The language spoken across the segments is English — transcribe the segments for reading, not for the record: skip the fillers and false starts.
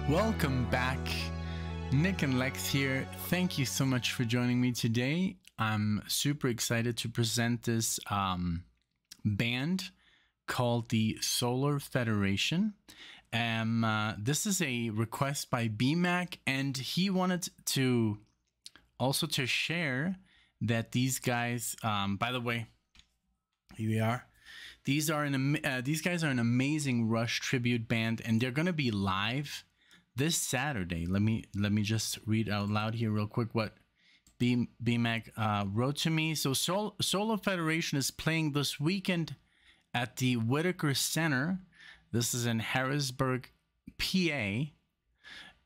Welcome back. Nick and Lex here. Thank you so much for joining me today. I'm super excited to present this band called the Solar Federation. This is a request by BMAC, and he wanted to also to share that these guys, by the way, here we are. These guys are an amazing Rush tribute band, and they're going to be live this Saturday. Let me just read out loud here real quick what BMAC wrote to me. So Solar Federation is playing this weekend at the Whitaker Center. This is in Harrisburg, PA.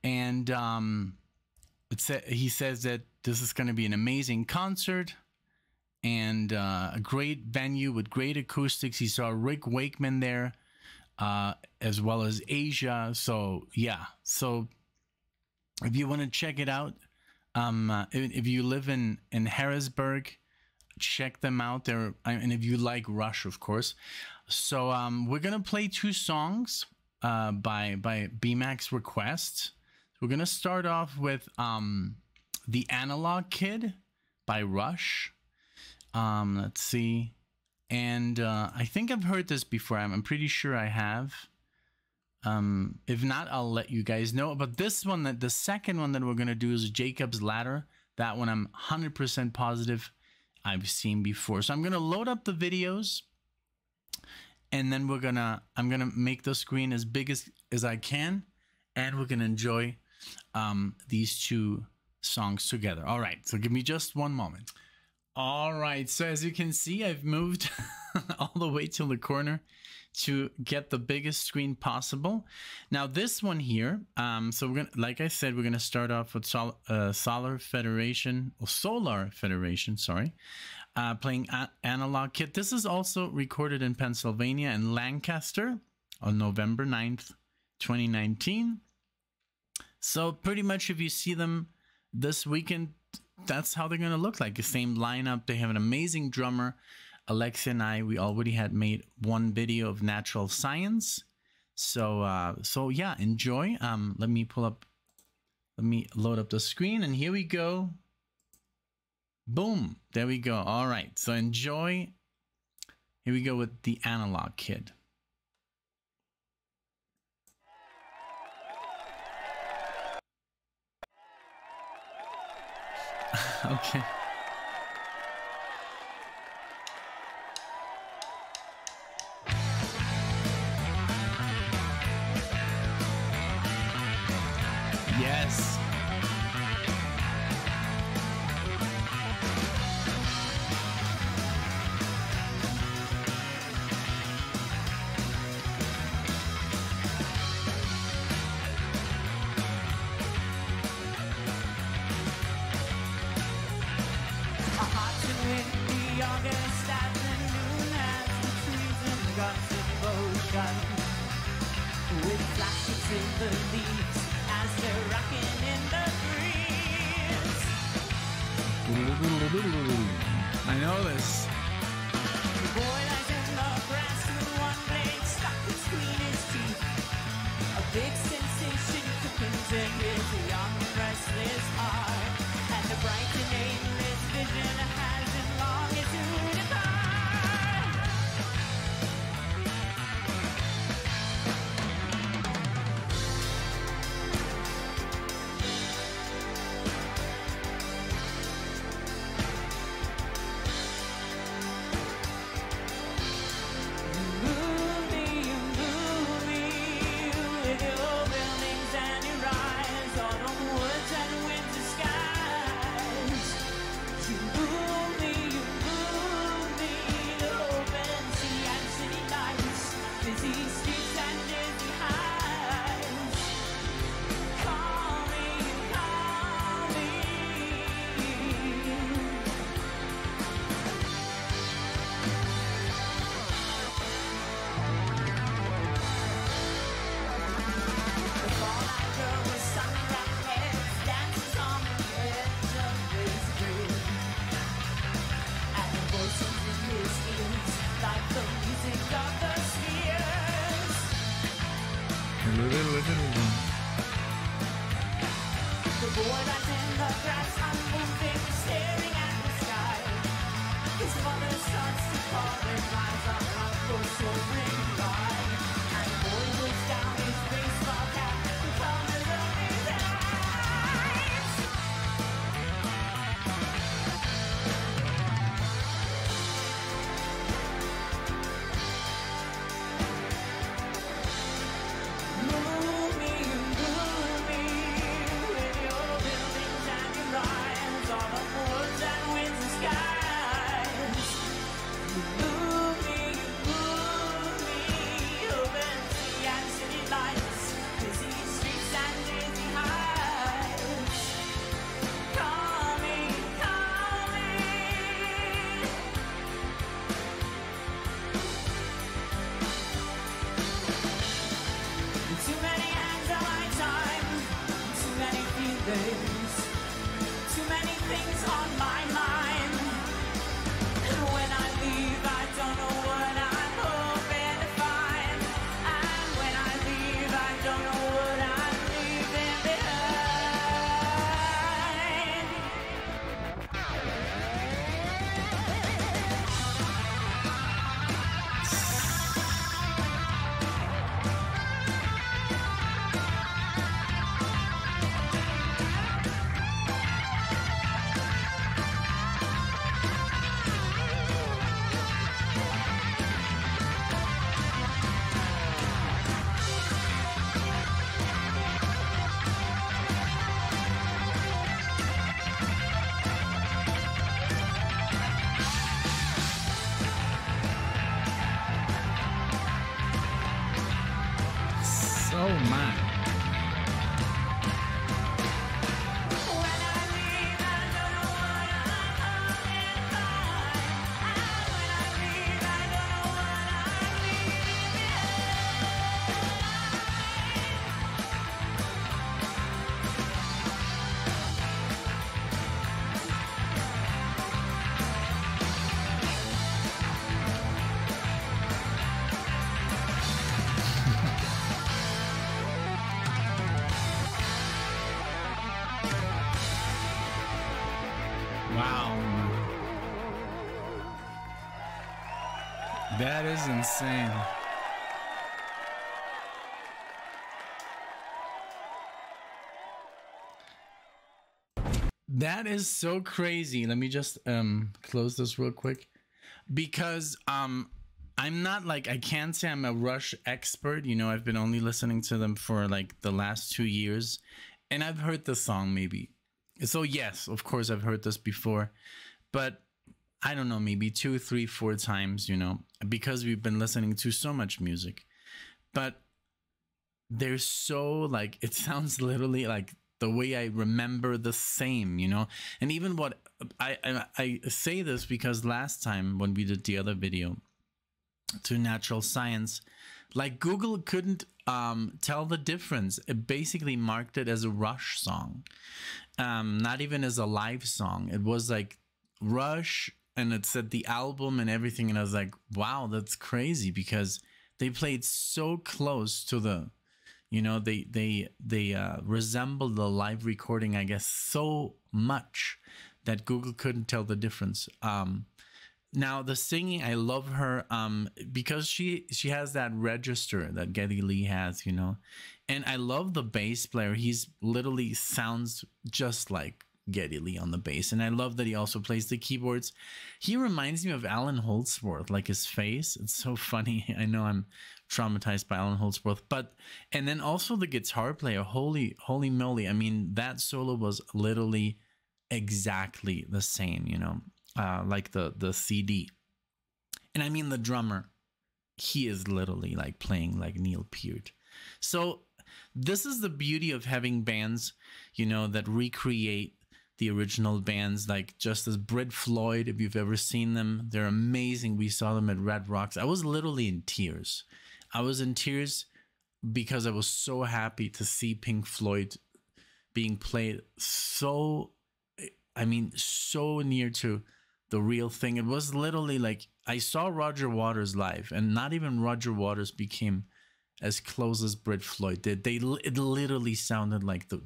And he says that this is going to be an amazing concert and a great venue with great acoustics. He saw Rick Wakeman there, as well as Asia. So yeah, so if you want to check it out, if you live in Harrisburg, check them out there. And if you like Rush, of course. So we're gonna play two songs by BMAC's request. We're gonna start off with The Analog Kid by Rush. Let's see. And I think I've heard this before. I'm pretty sure I have. If not, I'll let you guys know. But this one, the second one that we're going to do is Jacob's Ladder. That one I'm 100% positive I've seen before. So I'm going to load up the videos. And then I'm going to make the screen as big as I can. And we're going to enjoy these two songs together. All right, so give me just one moment. All right, so as you can see, I've moved all the way to the corner to get the biggest screen possible. Now this one here, so we're gonna, like I said, we're gonna start off with Solar Federation, sorry, playing Analog Kid. This is also recorded in Pennsylvania and Lancaster on November 9th, 2019. So pretty much if you see them this weekend, that's how they're going to look like. The same lineup. They have an amazing drummer. Alexia and we already had made one video of Natural Science. So yeah, enjoy. Let me load up the screen, and here we go. Boom. There we go. All right. So enjoy. Here we go with The Analog Kid. Okay. Yes. I know this. The boy lies in the grass with one blade stuck between his teeth. A big sensation quickens in his young and restless heart, and the bright and aimless vision has him longing to depart. boy lies in the grass, unmoving, staring at the sky. His mother starts to call him, eyes on Uncle soaring by. And the boy pulls down his baseball cap, the colors of his eyes. Move me with your buildings and your lines, all the woods and winds and skies. Move me over sea and city lights, busy streets and daisy heights. Call me. Too many hands on my time, too many feelings, too many things on my mind. And when I leave, I don't know what I'm hoping to find. And when I leave, I don't know what I'm leaving behind. So man. When I leave, I don't know what I'm hoping to find. And when I leave, I don't know what I'm leaving Wow. That is insane. That is so crazy. Let me just close this real quick, because I'm not like, I can't say I'm a Rush expert. You know, I've been only listening to them for like the last 2 years, and I've heard the song maybe. So yes, of course I've heard this before, but I don't know, maybe 2, 3, 4 times, you know, because we've been listening to so much music. But they're so like, it sounds literally like the way I remember the same, you know. And even what I say this because last time when we did the other video to natural science, like Google couldn't tell the difference. It basically marked it as a Rush song, not even as a live song. It was like Rush, and it said the album and everything, and I was like, wow, that's crazy, because they played so close to the, you know, they resemble the live recording, I guess, so much that Google couldn't tell the difference. Now the singing, I love her because she has that register that Geddy Lee has, you know, and I love the bass player. He's literally sounds just like Geddy Lee on the bass, and I love that he also plays the keyboards. He reminds me of Alan Holdsworth, like his face. It's so funny. I know I'm traumatized by Alan Holdsworth, but and then also the guitar player. Holy moly! I mean, that solo was literally exactly the same, you know. Like the CD. And I mean the drummer, he is literally like playing like Neil Peart. So this is the beauty of having bands, you know, that recreate the original bands, like just as Brit Floyd, if you've ever seen them, they're amazing. We saw them at Red Rocks. I was literally in tears. I was in tears because I was so happy to see Pink Floyd being played so, I mean, so near to the real thing. It was literally like I saw Roger Waters live, and not even Roger Waters became as close as Brit Floyd did. It literally sounded like the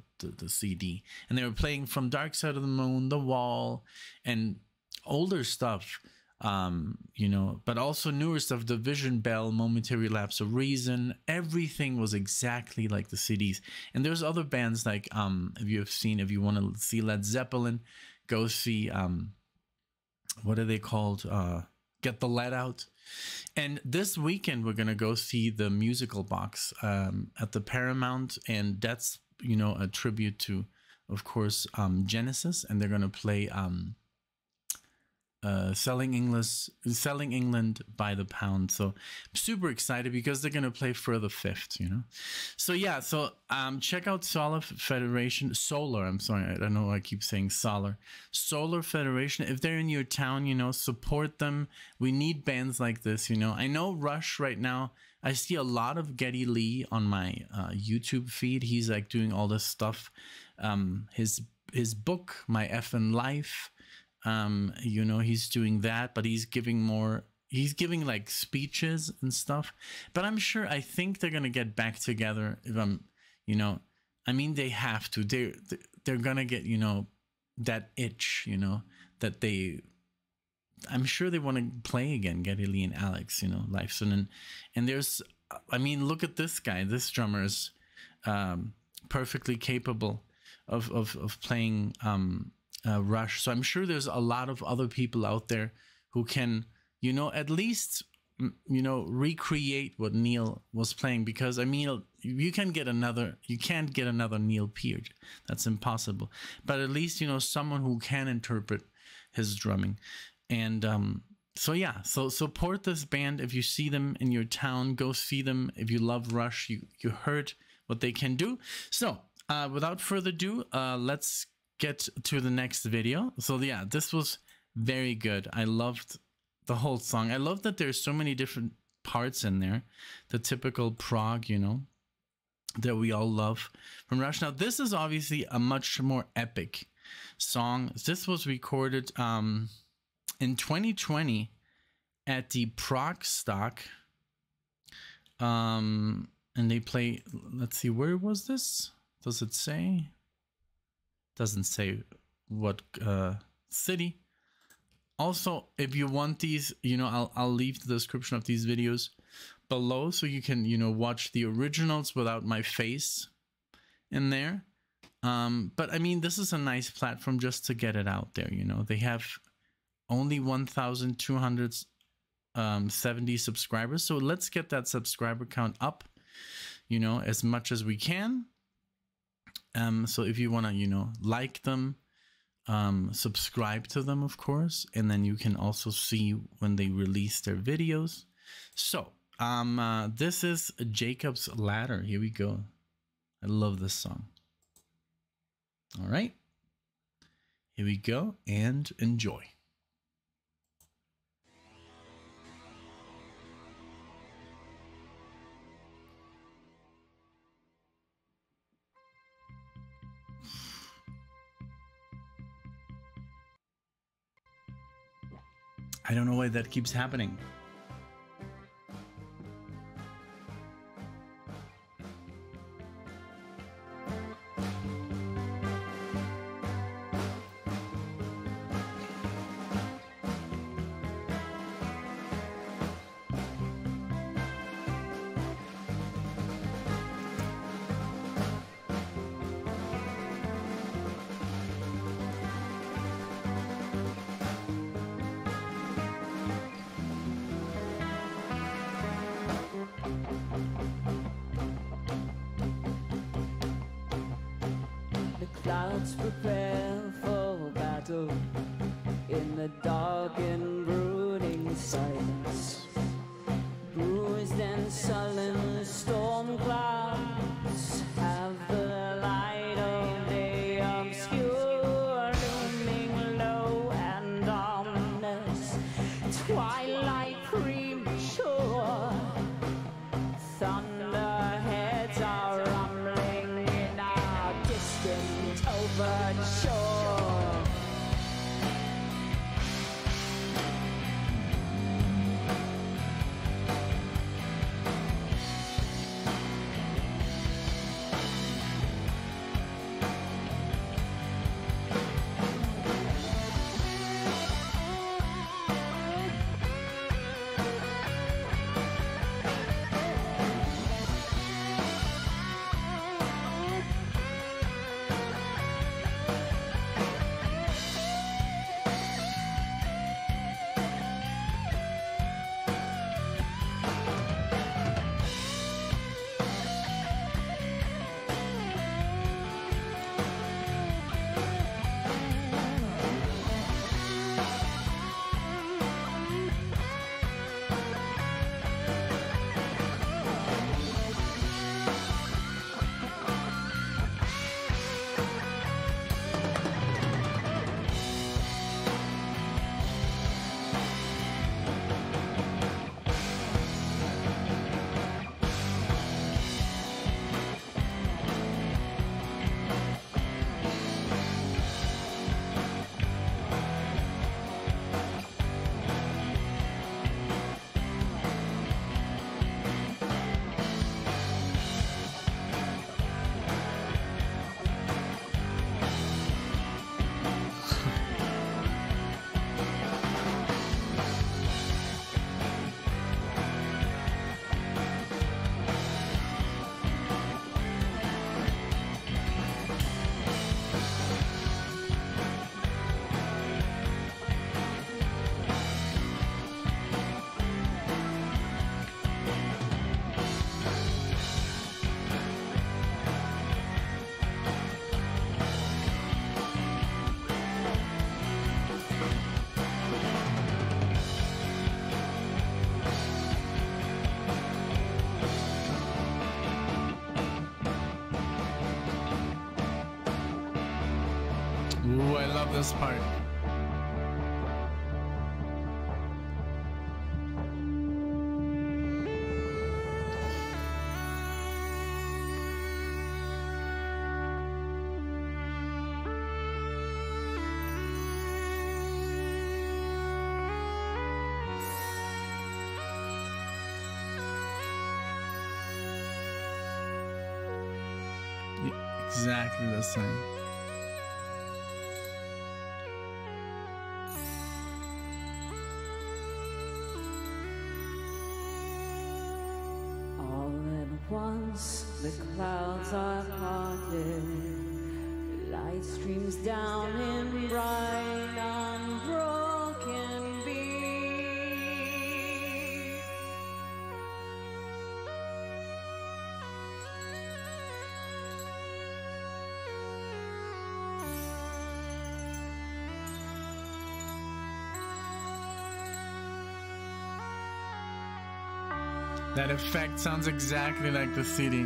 CD, and they were playing from Dark Side of the Moon, The Wall, and older stuff, you know, but also newer stuff, Division Bell, Momentary Lapse of Reason. Everything was exactly like the CDs. And there's other bands like, if you want to see Led Zeppelin, go see, what are they called? Get the Lead Out. And this weekend we're gonna go see the Musical Box at the Paramount, and that's, you know, a tribute to, of course, Genesis, and they're gonna play Selling England by the Pound. So I'm super excited because they're gonna play Further Fifth, you know. So yeah, so check out Solar I'm sorry, I don't know why I keep saying Solar Federation. If they're in your town, you know, support them. We need bands like this, you know. I know Rush right now, I see a lot of Geddy Lee on my YouTube feed. He's like doing all this stuff. His book, My Effin' Life, you know, he's doing that, but he's giving like speeches and stuff. But I think they're gonna get back together. If I'm, you know, I mean, they have to. They're gonna get, you know, that itch, you know, that I'm sure they want to play again, Geddy Lee and Alex, you know, Lifeson, and there's, I mean, look at this guy. This drummer is perfectly capable of playing Rush. So I'm sure there's a lot of other people out there who can, you know, at least, you know, recreate what Neil was playing, because I mean, you can't get another Neil Peart. That's impossible. But at least, you know, someone who can interpret his drumming. And so yeah, so support this band. If you see them in your town, go see them. If you love Rush, you heard what they can do. So without further ado, let's get to the next video. So yeah, this was very good. I loved the whole song. I love that there's so many different parts in there, the typical prog, you know, that we all love from Rush. Now this is obviously a much more epic song. This was recorded in 2020 at the Prog Stock, and they play, let's see, where was this? Does it say? Doesn't say what city. Also, if you want these, you know, I'll leave the description of these videos below, so you can, you know, watch the originals without my face in there. But I mean, this is a nice platform just to get it out there. You know, they have only 1,270 subscribers, so let's get that subscriber count up, you know, as much as we can. So if you want to, you know, like them, subscribe to them, of course, and then you can also see when they release their videos. So this is Jacob's Ladder. Here we go. I love this song. All right, here we go, and enjoy. I don't know why that keeps happening. Clouds prepare for battle in the dark and brooding silence. Bruised and sullen storm clouds have the light of day obscure, looming low and ominous. Twilight premature, thunderheads are rumbling in our distant overture. this part. Exactly the same. All at once the clouds are parted, light streams down in bright unbroken beams. That effect sounds exactly like the CD.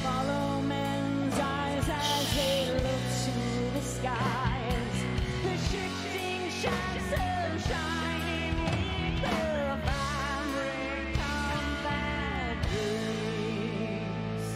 Follow men's eyes as they look to the skies. The shifting shadows shining with the fabric of bad dreams.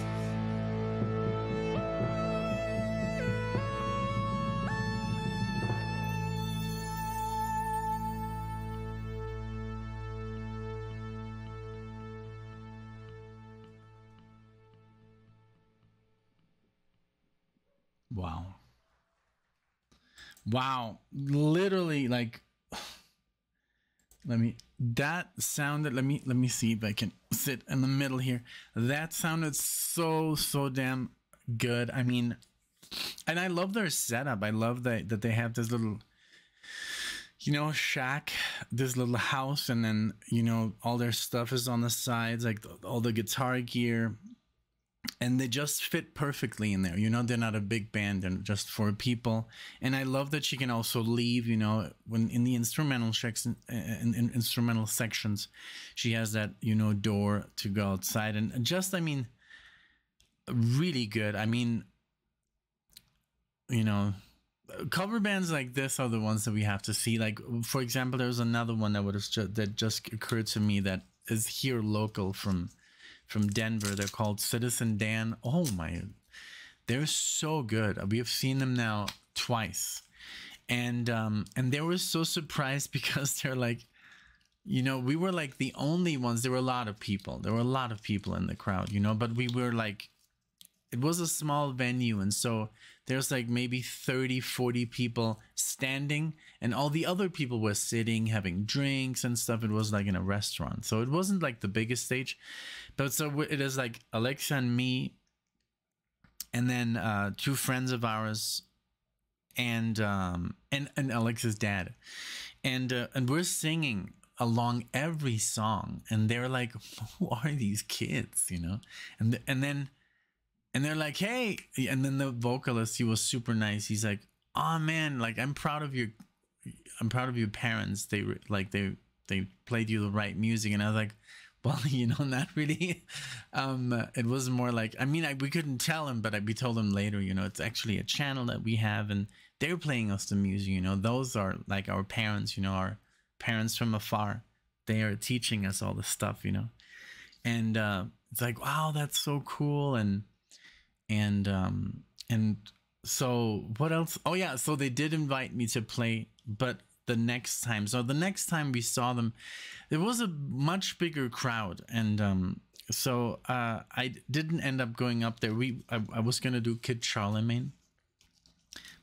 Wow. Wow. Literally, like, that sounded, let me see if I can sit in the middle here. That sounded so damn good. I mean, and I love their setup. I love that they have this little, you know, shack, this little house, and then, you know, all their stuff is on the sides, like all the guitar gear. And they just fit perfectly in there. You know, they're not a big band, they're just four people. And I love that she can also leave, you know, when in the instrumental in instrumental sections, she has that, you know, door to go outside. And just, I mean, really good. I mean, you know, cover bands like this are the ones that we have to see. Like, for example, there's another one that just occurred to me that is here local from Denver. They're called Citizen Dan. Oh my, they're so good. We have seen them now twice, and they were so surprised because they're like, you know, we were like the only ones. There were a lot of people. There were a lot of people in the crowd, you know, but we were like it was a small venue, and so there's like maybe 30-40 people standing, and all the other people were sitting having drinks and stuff. It was like in a restaurant, so it wasn't like the biggest stage, but so it is like Alexia and me, and then 2 friends of ours, and Alexia's dad, and we're singing along every song, and they're like, who are these kids, you know? And they're like, hey, and then the vocalist, he was super nice. He's like, oh man, like I'm proud of your parents. They played you the right music. And I was like, well, you know, not really. It was more like, I mean, we couldn't tell him, but we told him later, you know, it's actually a channel that we have, and they're playing us the music, you know. Those are like our parents, you know, our parents from afar. They are teaching us all this stuff, you know. And it's like, wow, that's so cool. And so what else? Oh yeah, so they did invite me to play, but the next time we saw them, there was a much bigger crowd, and so I didn't end up going up there. I was gonna do Kid Charlemagne,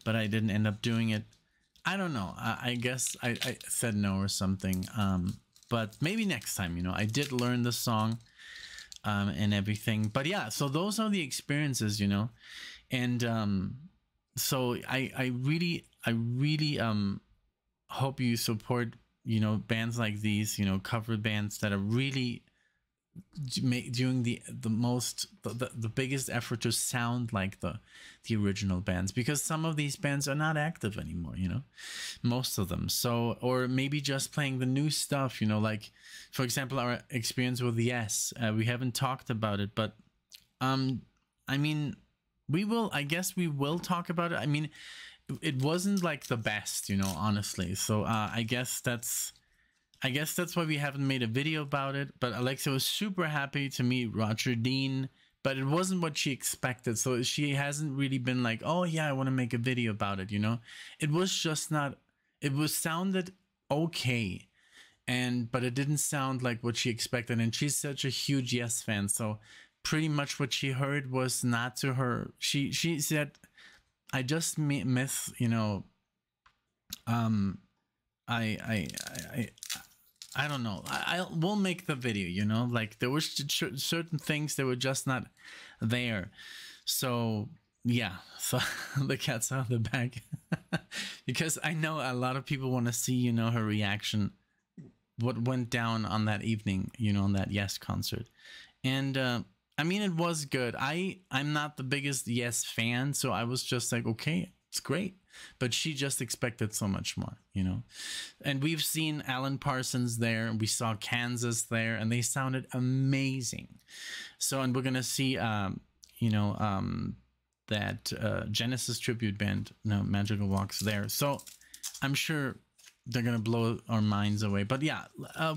but I didn't end up doing it. I don't know. I guess I said no or something. But maybe next time, you know. I did learn the song and everything. But yeah, so those are the experiences, you know. And so I really hope you support, you know, bands like these, you know, cover bands that are really doing the biggest effort to sound like the original bands, because some of these bands are not active anymore, you know, most of them. So, or maybe just playing the new stuff, you know, like for example our experience with Yes. We haven't talked about it, but I mean, I guess we will talk about it. I mean, it wasn't like the best, you know, honestly. So I guess that's why we haven't made a video about it. But Alexia was super happy to meet Roger Dean, but it wasn't what she expected. So she hasn't really been like, oh yeah, I want to make a video about it, you know. It was just not, sounded okay, but it didn't sound like what she expected. And she's such a huge Yes fan, so pretty much what she heard was not to her. She said, I just miss, you know, I don't know. We'll make the video, you know, like there were certain things that were just not there. So yeah, so the cat's out of the bag. Because I know a lot of people want to see, you know, her reaction, what went down on that evening, you know, on that Yes concert. And I mean, it was good. I'm not the biggest Yes fan, so I was just like, okay, it's great. But she just expected so much more, you know. And we've seen Alan Parsons there, and we saw Kansas there, and they sounded amazing. So, and we're gonna see, you know, that Genesis tribute band, Magical Walks there. So I'm sure they're gonna blow our minds away. But yeah,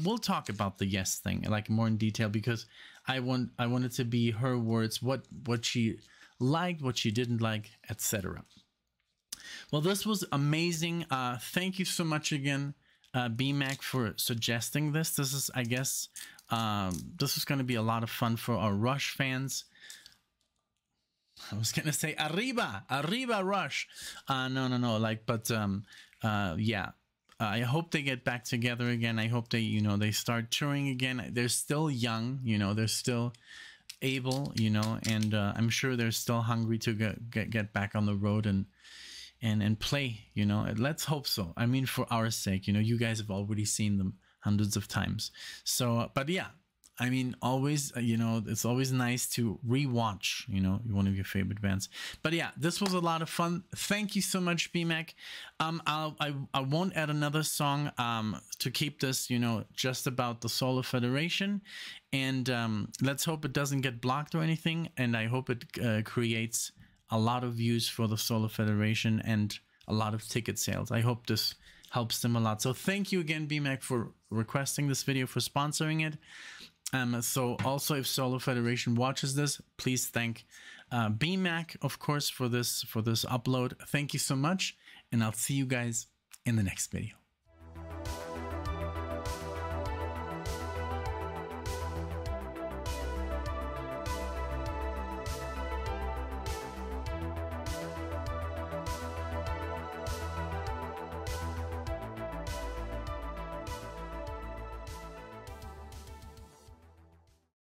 we'll talk about the Yes thing like more in detail, because I want it to be her words, what she liked, what she didn't like, etc. Well, this was amazing. Thank you so much again, BMAC, for suggesting this. This is, I guess, this is going to be a lot of fun for our Rush fans. I was going to say, Arriba Rush. No. Like, but yeah. I hope they get back together again. I hope they, you know, they start touring again. They're still young, you know, they're still able, you know, and I'm sure they're still hungry to get back on the road and play, you know. Let's hope so. I mean, for our sake, you know, you guys have already seen them hundreds of times. So, but yeah, I mean, always, you know, it's always nice to rewatch, you know, one of your favorite bands. But yeah, this was a lot of fun. Thank you so much, BMAC. I won't add another song to keep this, you know, just about the Solar Federation. And let's hope it doesn't get blocked or anything. And I hope it creates a lot of views for the Solar Federation and a lot of ticket sales. I hope this helps them a lot. So thank you again, BMAC, for requesting this video, for sponsoring it. So also, if Solar Federation watches this, please thank BMAC, of course, for this upload. Thank you so much, and I'll see you guys in the next video.